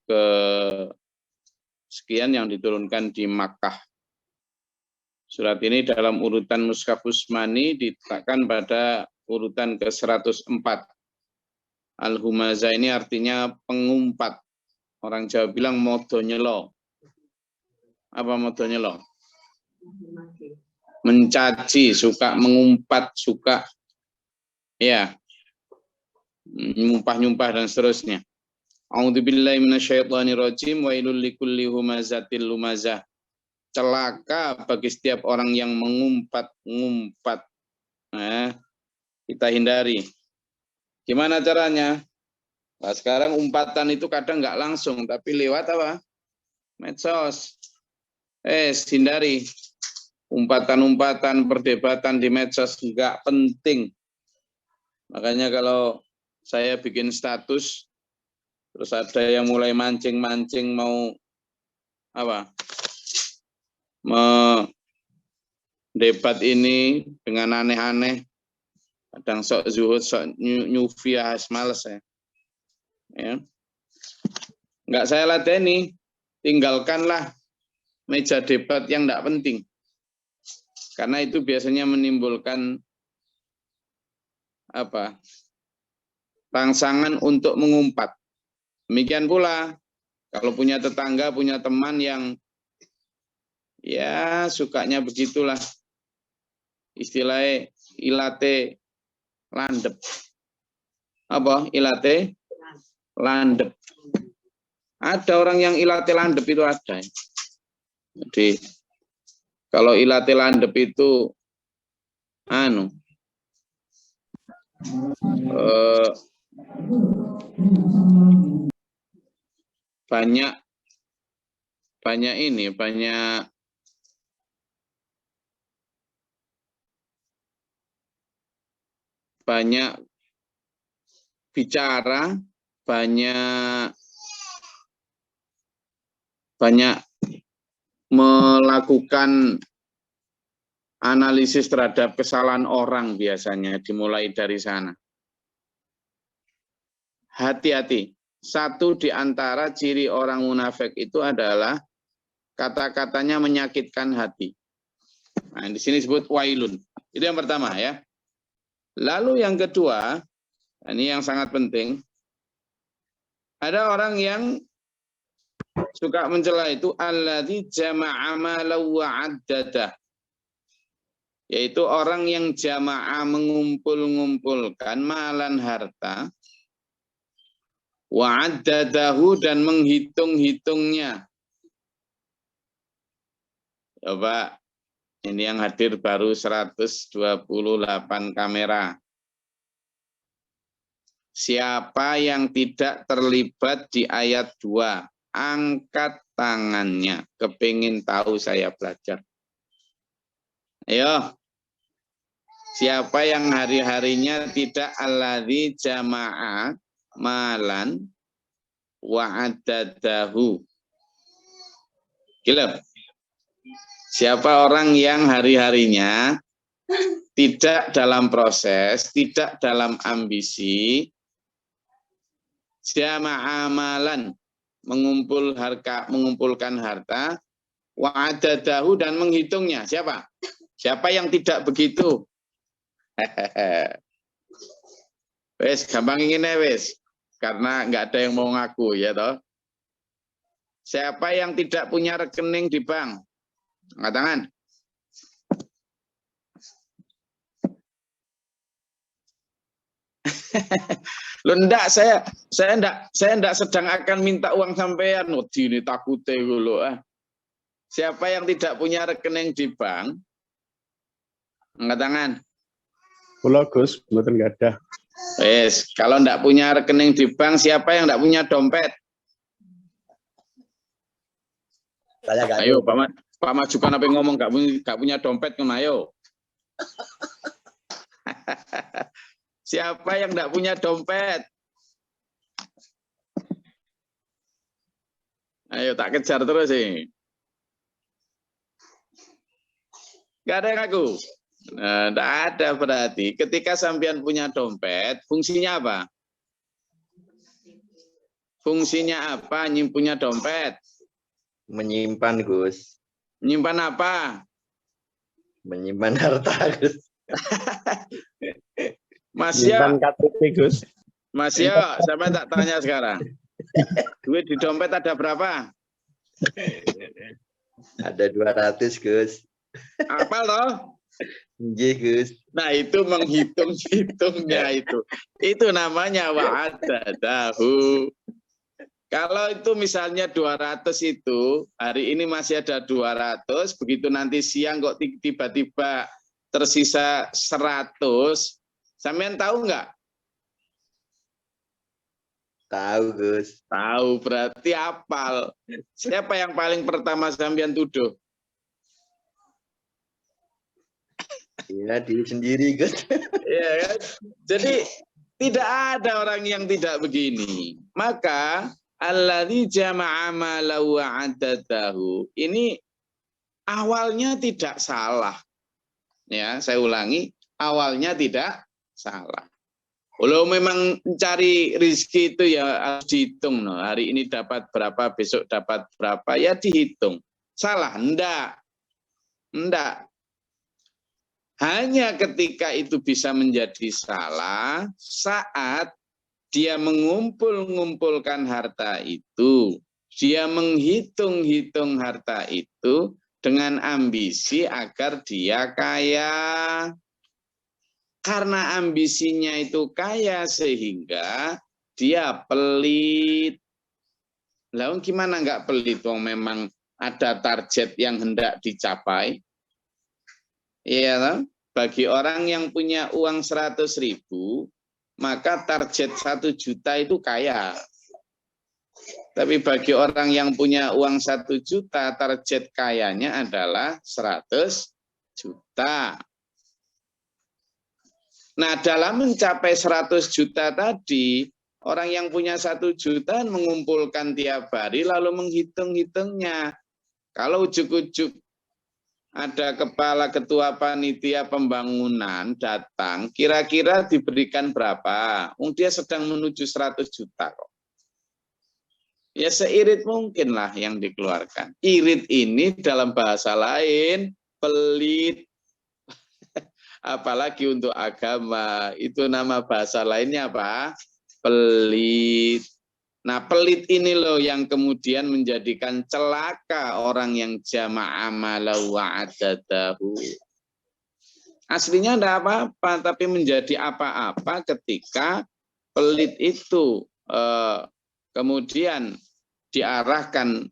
ke sekian yang diturunkan di Makkah. Surat ini dalam urutan Mushaf Utsmani diletakkan pada urutan ke-104. Al-Humazah ini artinya pengumpat. Orang Jawa bilang modo nyelo. Apa modo nyelo? Mencaci, suka mengumpat, suka ya nyumpah-nyumpah dan seterusnya. A'udzubillahi minasyaitonirrajim, wailul likulli humazatil lumazah. Celaka bagi setiap orang yang mengumpat-ngumpat. Kita hindari. Gimana caranya? Nah, sekarang umpatan itu kadang nggak langsung, tapi lewat apa? Medsos. Hindari. Umpatan-umpatan, perdebatan di medsos nggak penting. Makanya kalau saya bikin status, terus ada yang mulai mancing-mancing mau apa? Mendebat ini dengan aneh-aneh. Kadang sok zuhud, sok nyufiah, males saya. Ya. Enggak saya ladeni, tinggalkanlah meja debat yang enggak penting. Karena itu biasanya menimbulkan apa? Rangsangan untuk mengumpat. Demikian pula kalau punya tetangga, punya teman yang ya sukanya begitulah. Istilahnya ilate landep. Apa? Ilate landep. Ada orang yang ilate landep itu ada. Jadi kalau ilate landep itu banyak bicara, banyak melakukan analisis terhadap kesalahan orang biasanya dimulai dari sana. Hati-hati. Satu di antara ciri orang munafik itu adalah kata-katanya menyakitkan hati. Nah, di sini disebut wailun. Itu yang pertama ya. Lalu yang kedua, ini yang sangat penting. Ada orang yang suka mencela itu alladzi jama'a malan wa 'addadah. Yaitu orang yang jamaah mengumpul-ngumpulkan malan harta wa 'addadahu dan menghitung-hitungnya. Coba ini yang hadir baru 128 kamera. Siapa yang tidak terlibat di ayat 2? Angkat tangannya. Kepingin tahu saya belajar. Ayo. Siapa yang hari-harinya tidak alladzi jama'a malan wa addadahu. Gila. Siapa orang yang hari-harinya tidak dalam proses, tidak dalam ambisi, jama'a amalan, mengumpulkan harta, wa adadahu dan menghitungnya. Siapa? Siapa yang tidak begitu? Wes, gampang ingin wes, karena nggak ada yang mau ngaku ya toh. Siapa yang tidak punya rekening di bank? Angkat tangan. Loh enggak, saya enggak sedang akan minta uang sampean. Oh, ini takute lho. Siapa yang tidak punya rekening di bank? Angkat tangan. Kula Gus, mboten gadah. Wes, kalau enggak punya rekening di bank, siapa yang enggak punya dompet? Saya gadah. Ayo, Pak Majukan apa yang ngomong enggak punya dompet kan ayo. Siapa yang enggak punya dompet? Ayo tak kejar terus sih. Enggak ada yang ngaku. Nah, enggak ada berarti. Ketika sampean punya dompet, fungsinya apa? Fungsinya apa? Nyimpunya dompet. Menyimpan, Gus. Menyimpan apa? Menyimpan harta, Gus. Mas Yo, KTP, Gus. Mas Yo, saya tak tanya sekarang. Duit di dompet ada berapa? Ada 200, Gus. Apal toh? Nggih, Gus. Nah, itu menghitung-hitungnya itu. Itu namanya wa'adadahu. Kalau itu misalnya 200 itu, hari ini masih ada 200, begitu nanti siang kok tiba-tiba tersisa 100, sampean tahu nggak? Tahu, Gus. Tahu, berarti hafal. Siapa yang paling pertama sampean tuduh? Iya, diri sendiri, Gus. Iya kan? Jadi tidak ada orang yang tidak begini. Maka alladzi jama'a malahu wa 'addadahu. Ini awalnya tidak salah. Ya, saya ulangi, awalnya tidak salah. Kalau memang mencari rezeki itu ya harus dihitung. No. Hari ini dapat berapa, besok dapat berapa, ya dihitung. Salah? Enggak. Enggak. Hanya ketika itu bisa menjadi salah saat dia mengumpulkan harta itu, dia menghitung-hitung harta itu dengan ambisi agar dia kaya. Karena ambisinya itu kaya sehingga dia pelit. Lalu gimana nggak pelit? Wong memang ada target yang hendak dicapai. Iya, bagi orang yang punya uang 100.000, maka target 1 juta itu kaya. Tapi bagi orang yang punya uang 1 juta, target kayanya adalah 100 juta. Nah, dalam mencapai 100 juta tadi, orang yang punya 1 juta mengumpulkan tiap hari lalu menghitung-hitungnya. Kalau ujuk-ujuk ada kepala ketua panitia pembangunan datang, kira-kira diberikan berapa? Dia sedang menuju 100 juta kok. Ya seirit mungkin lah yang dikeluarkan. Irit ini dalam bahasa lain pelit. Apalagi untuk agama, itu nama bahasa lainnya apa? Pelit. Nah, pelit ini loh yang kemudian menjadikan celaka orang yang jama'a malahu wa 'addadahu. Aslinya tidak apa-apa, tapi menjadi apa-apa ketika pelit itu kemudian diarahkan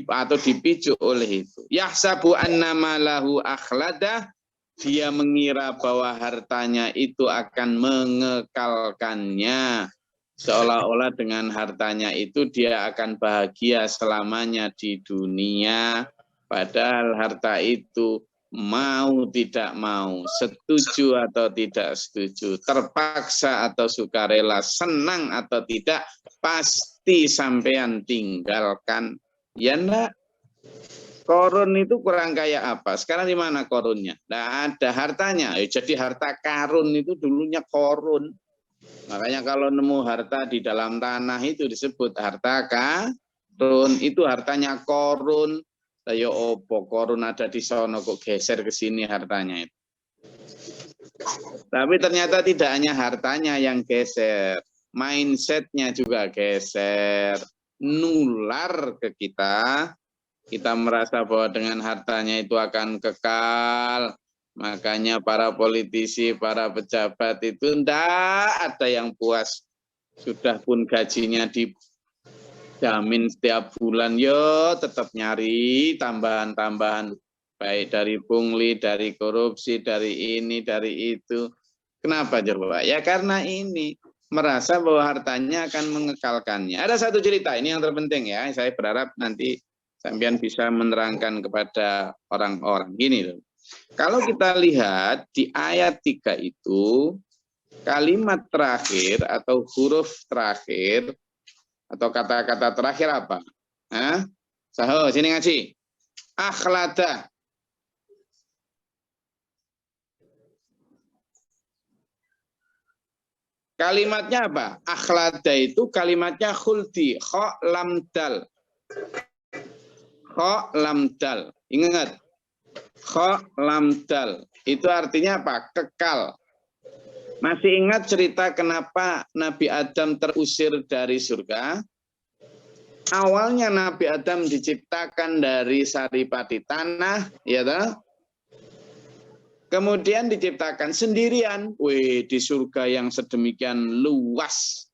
atau dipicu oleh itu. Yahsabu annama lahu akhladah. Dia mengira bahwa hartanya itu akan mengekalkannya. Seolah-olah dengan hartanya itu dia akan bahagia selamanya di dunia. Padahal harta itu mau tidak mau, setuju atau tidak setuju, terpaksa atau sukarela, senang atau tidak, pasti sampean tinggalkan. Ya enggak? Korun itu kurang kaya apa? Sekarang di mana korunnya? Tidak ada hartanya. Jadi harta karun itu dulunya korun. Makanya kalau nemu harta di dalam tanah itu disebut harta karun. Itu hartanya korun. Ayo opo korun ada di sono kok geser ke sini hartanya itu. Tapi ternyata tidak hanya hartanya yang geser, mindsetnya juga geser, nular ke kita. Kita merasa bahwa dengan hartanya itu akan kekal. Makanya para politisi, para pejabat itu enggak ada yang puas. Sudah pun gajinya dijamin setiap bulan, yo tetap nyari tambahan-tambahan. Baik dari pungli, dari korupsi, dari ini, dari itu. Kenapa coba? Ya karena ini. Merasa bahwa hartanya akan mengekalkannya. Ada satu cerita, ini yang terpenting ya. Saya berharap nanti sampean bisa menerangkan kepada orang-orang. Gini loh. Kalau kita lihat di ayat 3 itu, kalimat terakhir atau huruf terakhir atau kata-kata terakhir apa? Hah? Saho, sini ngaji. Akhlada. Kalimatnya apa? Akhlada itu kalimatnya khuldi. Kho lam dal. Kho lam dal. Ingat. Kho lam dal. Itu artinya apa? Kekal. Masih ingat cerita kenapa Nabi Adam terusir dari surga? Awalnya Nabi Adam diciptakan dari saripati tanah, ya toh? Kemudian diciptakan sendirian. Wih, di surga yang sedemikian luas,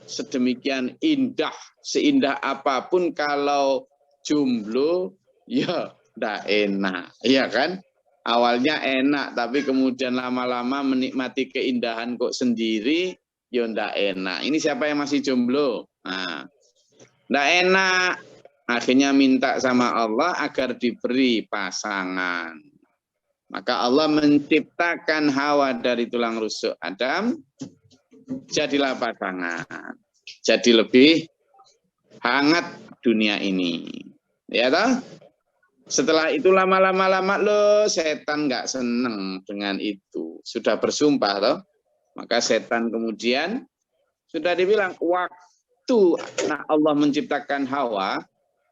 sedemikian indah, seindah apapun kalau jomblo, ya ndak enak, iya kan? Awalnya enak, tapi kemudian lama-lama menikmati keindahan kok sendiri, ya ndak enak. Ini siapa yang masih jomblo? Nah, ndak enak. Akhirnya minta sama Allah agar diberi pasangan. Maka Allah menciptakan Hawa dari tulang rusuk Adam, jadilah pasangan. Jadi lebih hangat dunia ini. Ya toh? Setelah itu lama-lama lo setan nggak seneng dengan itu. Sudah bersumpah toh. Maka setan kemudian sudah dibilang waktu Allah menciptakan Hawa,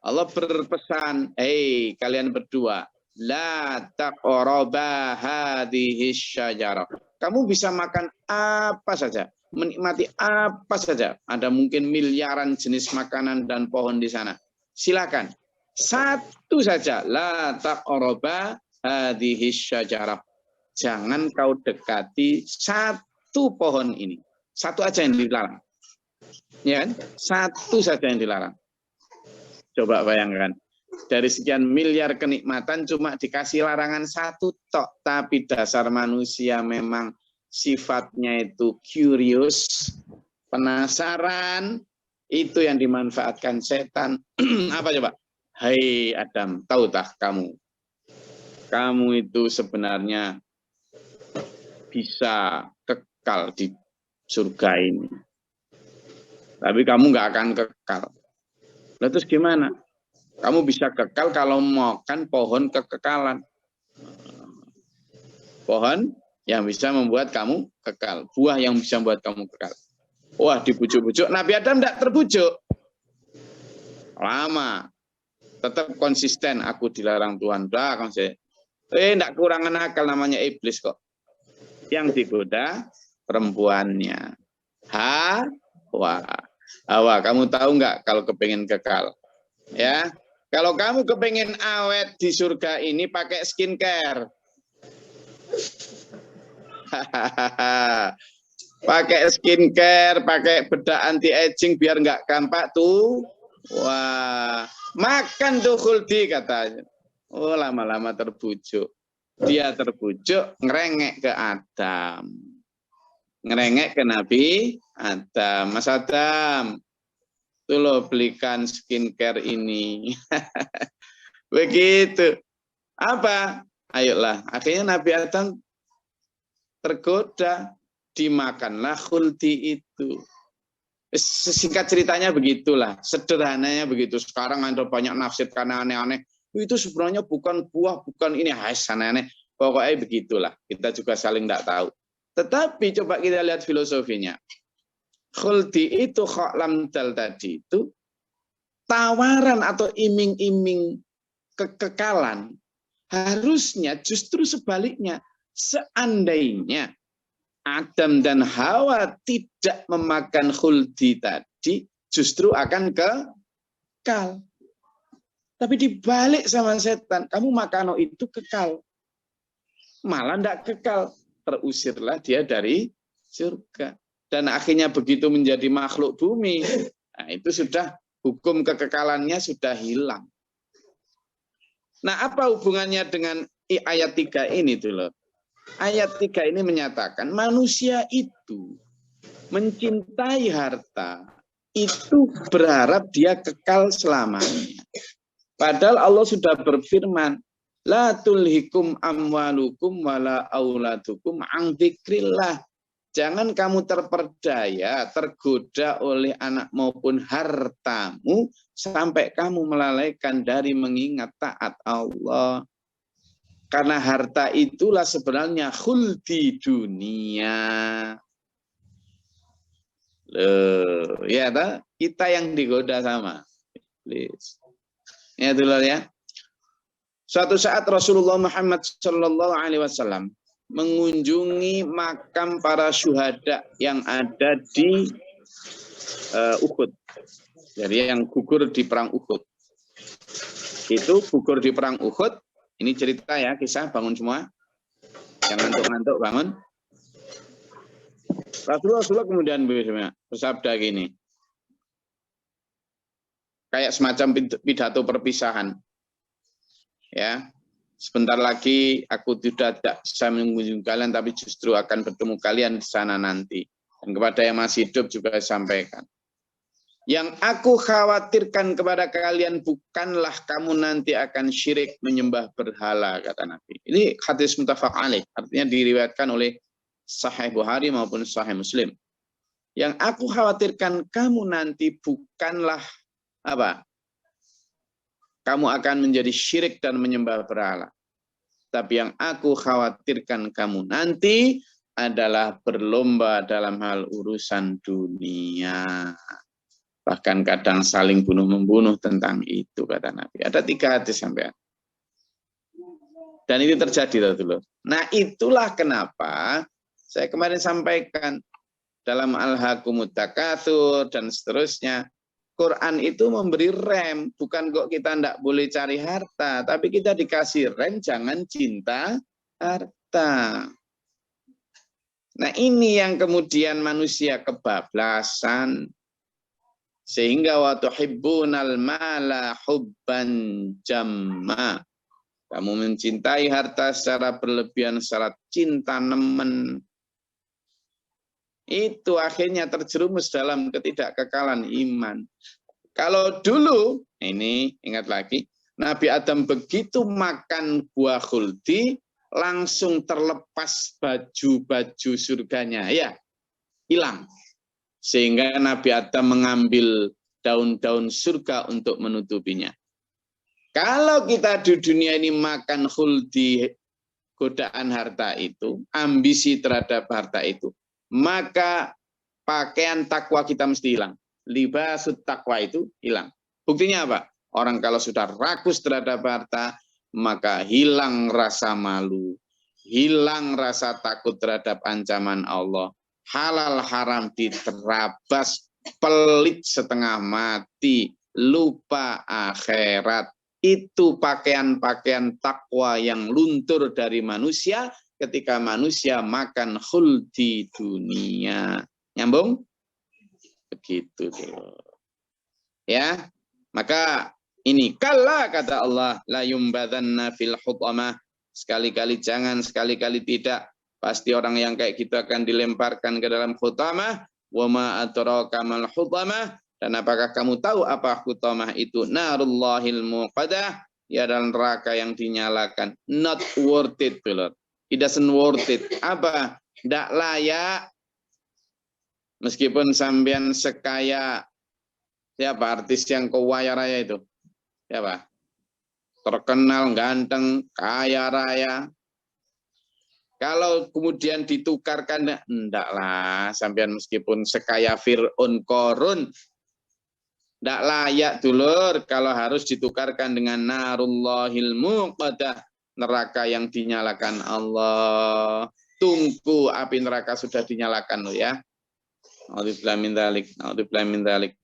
Allah berpesan, hei kalian berdua, la taqraba hadhihi syajarah. Kamu bisa makan apa saja, menikmati apa saja. Ada mungkin miliaran jenis makanan dan pohon di sana. Silakan. Satu saja, la taqraba hadhihi syajarah. Jangan kau dekati satu pohon ini. Satu aja yang dilarang. Ya kan? Satu saja yang dilarang. Coba bayangkan. Dari sekian miliar kenikmatan cuma dikasih larangan satu tok, tapi dasar manusia memang sifatnya itu curious, penasaran, itu yang dimanfaatkan setan. Apa coba? Hai Adam, tahu tak kamu itu sebenarnya bisa kekal di surga ini, tapi kamu nggak akan kekal. Lalu terus gimana? Kamu bisa kekal kalau makan pohon kekekalan. Pohon yang bisa membuat kamu kekal. Buah yang bisa membuat kamu kekal. Wah, dibujuk-bujuk. Nabi Adam tidak terbujuk. Lama. Tetap konsisten. Aku dilarang Tuhan. Tidak kurangan akal, namanya iblis kok. Yang digoda perempuannya. Hawa, kamu tahu nggak kalau kepengen kekal? Ya. Kalau kamu kepengen awet di surga ini pakai skincare. Pakai skincare, pakai bedak anti aging biar nggak gampang tuh. Wah, makan tuh khuldi katanya. Oh, lama-lama terbujuk. Dia terbujuk ngerengek ke Adam. Ngerengek ke Nabi Adam. Mas Adam, tuh lo belikan skincare ini. Begitu. Apa? Ayolah. Akhirnya Nabi Adam tergoda. Dimakanlah khuldi itu. Singkat ceritanya begitulah. Sederhananya begitu. Sekarang ada banyak nafsir karena aneh-aneh. Itu sebenarnya bukan buah, bukan ini. Aneh-aneh. Pokoknya begitulah. Kita juga saling tidak tahu. Tetapi coba kita lihat filosofinya. Khuldi itu khoklam dal tadi itu tawaran atau iming-iming kekekalan. Harusnya justru sebaliknya. Seandainya Adam dan Hawa tidak memakan khuldi tadi, justru akan kekal. Tapi dibalik sama setan, kamu makan itu kekal. Malah tidak kekal. Terusirlah dia dari surga. Dan akhirnya begitu menjadi makhluk bumi, nah itu sudah hukum kekekalannya sudah hilang. Nah, apa hubungannya dengan ayat 3 ini tuh loh? Ayat 3 ini menyatakan manusia itu mencintai harta, itu berharap dia kekal selamanya. Padahal Allah sudah berfirman, la tulhikum amwalukum wala auladukum an dzikrillah. Jangan kamu terperdaya, tergoda oleh anak maupun hartamu sampai kamu melalaikan dari mengingat taat Allah. Karena harta itulah sebenarnya khuldi dunia. Ya, kita yang digoda sama iblis. Ya, dulu ya. Suatu saat Rasulullah Muhammad Shallallahu Alaihi Wasallam mengunjungi makam para syuhada yang ada di Uhud. Jadi yang gugur di perang Uhud. Itu gugur di perang Uhud. Ini cerita ya, kisah, bangun semua. Jangan ngantuk-ngantuk, bangun. Rasulullah kemudian bersabda gini. Kayak semacam pidato perpisahan. Ya, sebentar lagi aku tidak bisa mengunjungi kalian, tapi justru akan bertemu kalian di sana nanti. Dan kepada yang masih hidup juga sampaikan. Yang aku khawatirkan kepada kalian bukanlah kamu nanti akan syirik menyembah berhala, kata Nabi. Ini hadis muttafaq alaih, artinya diriwayatkan oleh Sahih Bukhari maupun Sahih Muslim. Yang aku khawatirkan kamu nanti bukanlah apa? Kamu akan menjadi syirik dan menyembah berhala. Tapi yang aku khawatirkan kamu nanti adalah berlomba dalam hal urusan dunia. Bahkan kadang saling bunuh-membunuh tentang itu, kata Nabi. Ada 3 hadis sampai. Dan ini terjadi, dulu. Nah, itulah kenapa saya kemarin sampaikan dalam Al-Hakumut Takatsur dan seterusnya. Quran itu memberi rem, bukan kok kita tidak boleh cari harta, tapi kita dikasih rem, jangan cinta harta. Nah, ini yang kemudian manusia kebablasan. Sehingga wa tuhibbunal mala hubban jamma. Kamu mencintai harta secara berlebihan, secara cinta nemen. Itu akhirnya terjerumus dalam ketidakkekalan iman. Kalau dulu, ini ingat lagi, Nabi Adam begitu makan buah khuldi, langsung terlepas baju-baju surganya. Ya, hilang. Sehingga Nabi Adam mengambil daun-daun surga untuk menutupinya. Kalau kita di dunia ini makan khuldi, godaan harta itu, ambisi terhadap harta itu, maka pakaian takwa kita mesti hilang. Libasut takwa itu hilang. Buktinya apa? Orang kalau sudah rakus terhadap harta, maka hilang rasa malu, hilang rasa takut terhadap ancaman Allah. Halal haram diterabas, pelit setengah mati, lupa akhirat. Itu pakaian-pakaian takwa yang luntur dari manusia ketika manusia makan khuldi dunia. Nyambung? Begitu tuh. Ya, maka ini kalla kata Allah, la yumbadanna fil hutamah. Sekali-kali jangan, sekali-kali tidak. Pasti orang yang kayak gitu akan dilemparkan ke dalam hutamah. Wa ma adraka mal hutamah. Dan apakah kamu tahu apa hutamah itu? Narullahil muqadah. Ya, dalam neraka yang dinyalakan. Not worth it, beloved. It doesn't worth it. Apa? Tidak layak. Meskipun sampean sekaya siapa artis yang kaya raya itu? Siapa? Terkenal, ganteng, kaya raya. Kalau kemudian ditukarkan, ndaklah sampean meskipun sekaya Fir'aun Korun, ndak layak dulur kalau harus ditukarkan dengan narullahil muqadah, neraka yang dinyalakan Allah. Tunggu api neraka sudah dinyalakan loh ya. A'udzubillahi min dzalik, a'udzubillahi min dzalik.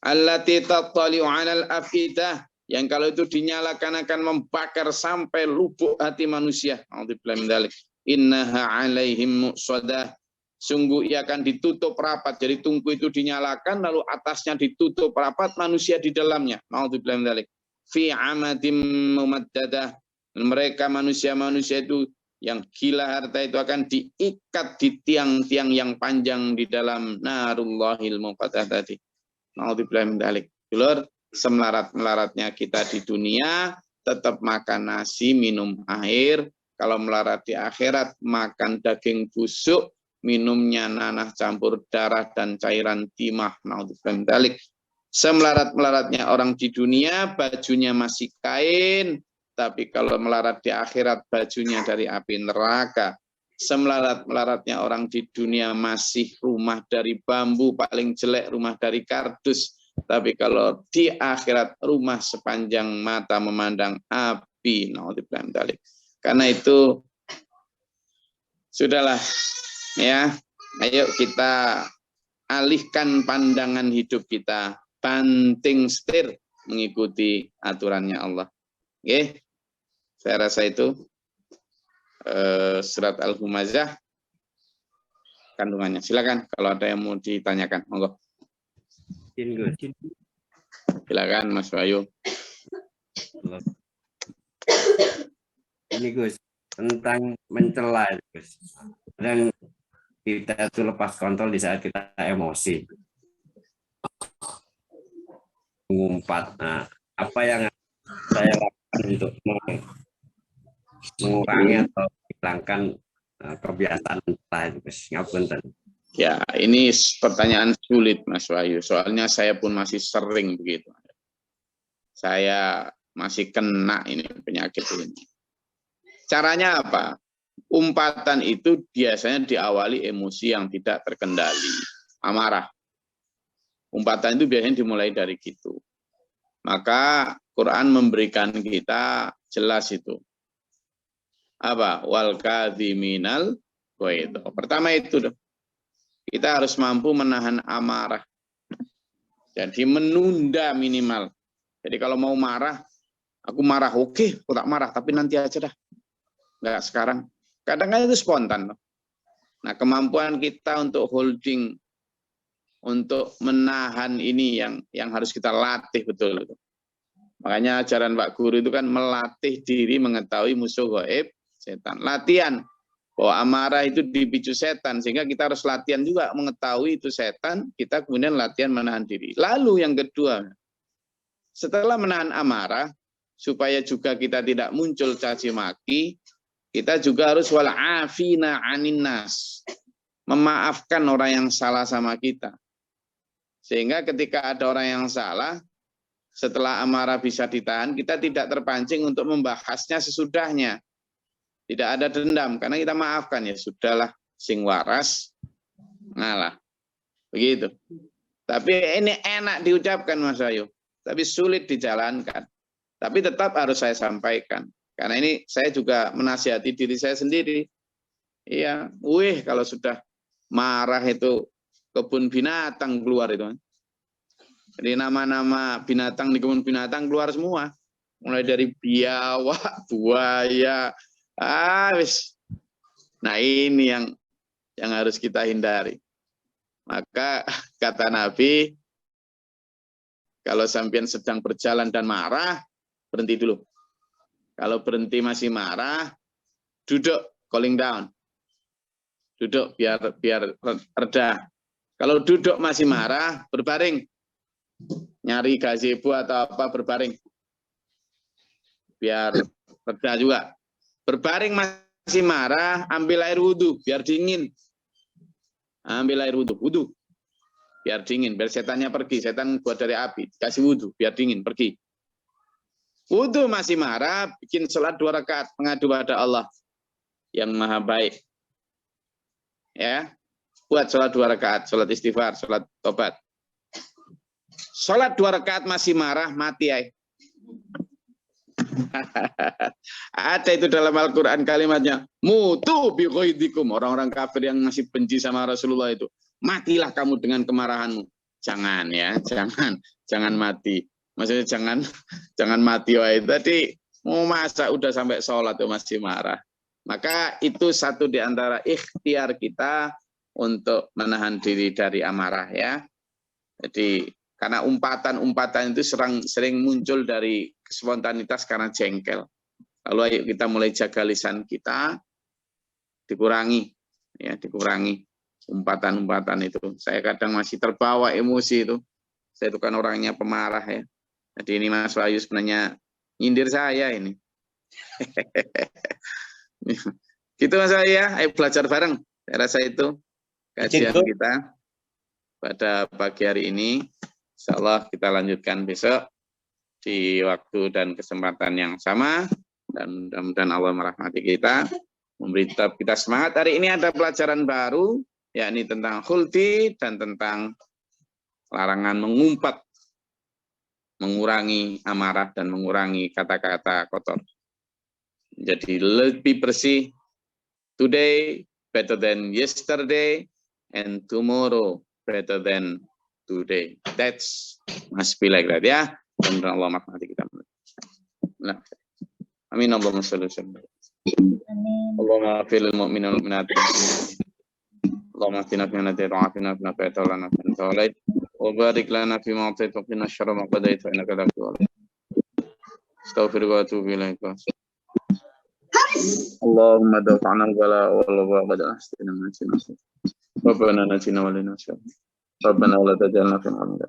Allati tattali'u 'alal afidah, yang kalau itu dinyalakan akan membakar sampai lubuk hati manusia. A'udzubillahi min dzalik. Innaha 'alaihim muqsadah. Sungguh ia akan ditutup rapat. Jadi tungku itu dinyalakan lalu atasnya ditutup rapat, manusia di dalamnya. A'udzubillahi min dzalik. Fi 'amadim mumaddadah. Mereka manusia-manusia itu yang gila harta itu akan diikat di tiang-tiang yang panjang di dalam narullahil muqadah tadi. Na'udzubillahi min dzalik. Dulur, semelarat-melaratnya kita di dunia tetap makan nasi, minum air. Kalau melarat di akhirat makan daging busuk, minumnya nanah campur darah dan cairan timah. Na'udzubillahi min dzalik. Semelarat-melaratnya orang di dunia bajunya masih kain, tapi kalau melarat di akhirat bajunya dari api neraka. semelarat-melaratnya orang di dunia masih rumah dari bambu, paling jelek rumah dari kardus. Tapi kalau di akhirat rumah sepanjang mata memandang api. Karena itu sudahlah ya. Ayo kita alihkan pandangan hidup kita, banting setir mengikuti aturannya Allah. Oke, saya rasa itu surat Al-Humazah kandungannya. Silakan kalau ada yang mau ditanyakan, monggo. Silakan Mas Bayu. Ini Gus, tentang mencela Gus. Dan kita itu lepas kontrol di saat kita emosi. Mengumpat. Nah, apa yang saya lakukan untuk mengurangi atau menghilangkan kebiasaan mencela itu Gus? Ngapunten. Ya, ini pertanyaan sulit Mas Wahyu. Soalnya saya pun masih sering begitu. Saya masih kena ini penyakit ini. Caranya apa? Umpatan itu biasanya diawali emosi yang tidak terkendali, amarah. Umpatan itu biasanya dimulai dari gitu. Maka Quran memberikan kita jelas itu. Apa? Wal kadhiminal ghaidh. Pertama itu kita harus mampu menahan amarah. Jadi menunda minimal. Jadi kalau mau marah, aku marah, oke, aku tak marah, tapi nanti aja dah. Enggak sekarang. Kadang-kadang itu spontan. Nah, kemampuan kita untuk holding, untuk menahan ini yang harus kita latih betul. Makanya ajaran Pak Guru itu kan melatih diri mengetahui musuh gaib setan. Latihan bahwa amarah itu dipicu setan, sehingga kita harus latihan juga mengetahui itu setan, kita kemudian latihan menahan diri. Lalu yang kedua, setelah menahan amarah, supaya juga kita tidak muncul caci maki, kita juga harus wal'afina 'anin nas, memaafkan orang yang salah sama kita. Sehingga ketika ada orang yang salah, setelah amarah bisa ditahan, kita tidak terpancing untuk membahasnya sesudahnya. Tidak ada dendam, karena kita maafkan, ya sudahlah, sing waras ngalah. Begitu. Tapi ini enak diucapkan Mas Ayu, tapi sulit dijalankan. Tapi tetap harus saya sampaikan. Karena ini saya juga menasihati diri saya sendiri. Iya, kalau sudah marah itu kebun binatang keluar itu. Jadi nama-nama binatang di kebun binatang keluar semua. Mulai dari biawak, buaya, Nah ini yang harus kita hindari. Maka kata Nabi, kalau sampean sedang berjalan dan marah, berhenti dulu. Kalau berhenti masih marah, duduk, cooling down. Duduk biar reda. Kalau duduk masih marah, berbaring. Nyari gazebo atau apa, berbaring. Biar reda juga. Berbaring masih marah, ambil air wudhu, biar dingin. Ambil air wudhu. Biar dingin, biar setannya pergi. Setan buat dari api, kasih wudhu, biar dingin, pergi. Wudhu masih marah, bikin sholat 2 rakaat, mengadu pada Allah yang maha baik. Ya, buat sholat 2 rakaat, sholat istighfar, sholat tobat. Sholat 2 rakaat masih marah, mati ay. Ada itu dalam Al-Quran kalimatnya, mutu bi ghaidikum, orang-orang kafir yang masih benci sama Rasulullah itu, matilah kamu dengan kemarahanmu. Jangan ya, jangan mati. Maksudnya jangan mati wae. Tadi mau masa udah sampai sholat tuh masih marah. Maka itu satu di antara ikhtiar kita untuk menahan diri dari amarah ya. Jadi karena umpatan-umpatan itu sering muncul dari spontanitas karena jengkel. Lalu ayo kita mulai jaga lisan kita, dikurangi umpatan-umpatan itu. Saya kadang masih terbawa emosi itu. Saya itu kan orangnya pemarah ya. Jadi ini Mas Wahyu sebenarnya nyindir saya ini. Gitu Mas Wahyu ya, ayo belajar bareng. Saya rasa itu kajian kita pada pagi hari ini. Insya Allah kita lanjutkan besok di waktu dan kesempatan yang sama. Dan mudah-mudahan Allah merahmati kita. memberi kita semangat. Hari ini ada pelajaran baru, yakni tentang khulti dan tentang larangan mengumpat, mengurangi amarah dan mengurangi kata-kata kotor. Jadi lebih bersih, today better than yesterday, and tomorrow better than today. That's must be like that, ya. Dan Allah rahmati kita. Nah, amin. Allahumma shalli alaihi. Allahumma fil mu'minin wal mu'minat. Allahumma atina fi man hadayta wa afina fi man afayta wa lana fi man tawallayt wa barik lana fi ma atayta wa qina syarra ma qadayta innaka la tughfir. Astaghfiruka wa atubu ilaik. Allahumma dafa'na al-bala wal wabada astina min sinasi. Rabbana najina wa lana syarra. Rabbana la tajalna fi al-amda.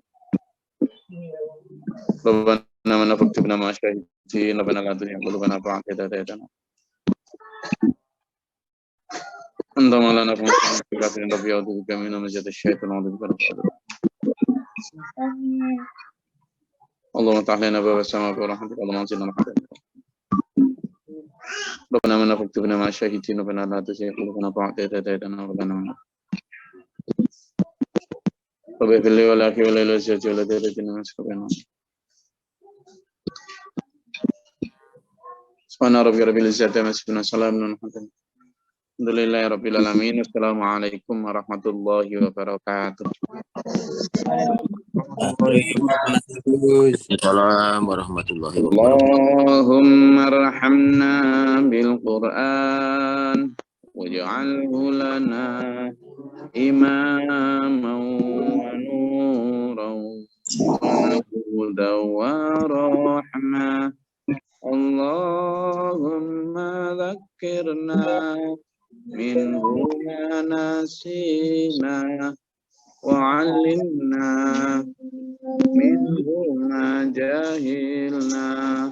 Rabbana man faktubna ma syahidin. Rabbana la tuzigh qulubana ba'da idh hadaytana. Anta maulana fa kafirin rabbi a'udzu bika min hamazati syaitan wa a'udzu bika. Allahumma ta'alana wa sama wa rahmatika wa manzilna rahmatika. Rabbana man faktubna ma syahidin. Rabbana la tuzigh qulubana ba'da idh hadaytana. Rabbana Rabbi fil wa la wa la yaj'al la tadina masqana. Subhana rabbil izzati amma yasifun, salamun alhamdulillahi rabbil alamin. Assalamualaikum warahmatullahi wabarakatuh. Waalaikumsalam warahmatullahi wabarakatuh. Allahumma arhamna bil Qur'an waj'alhu lana imaman wa nuran wa hudan wa rahmah. Allahumma dhakkirna minhu ma nasina wa 'allimna minhu ma jahilna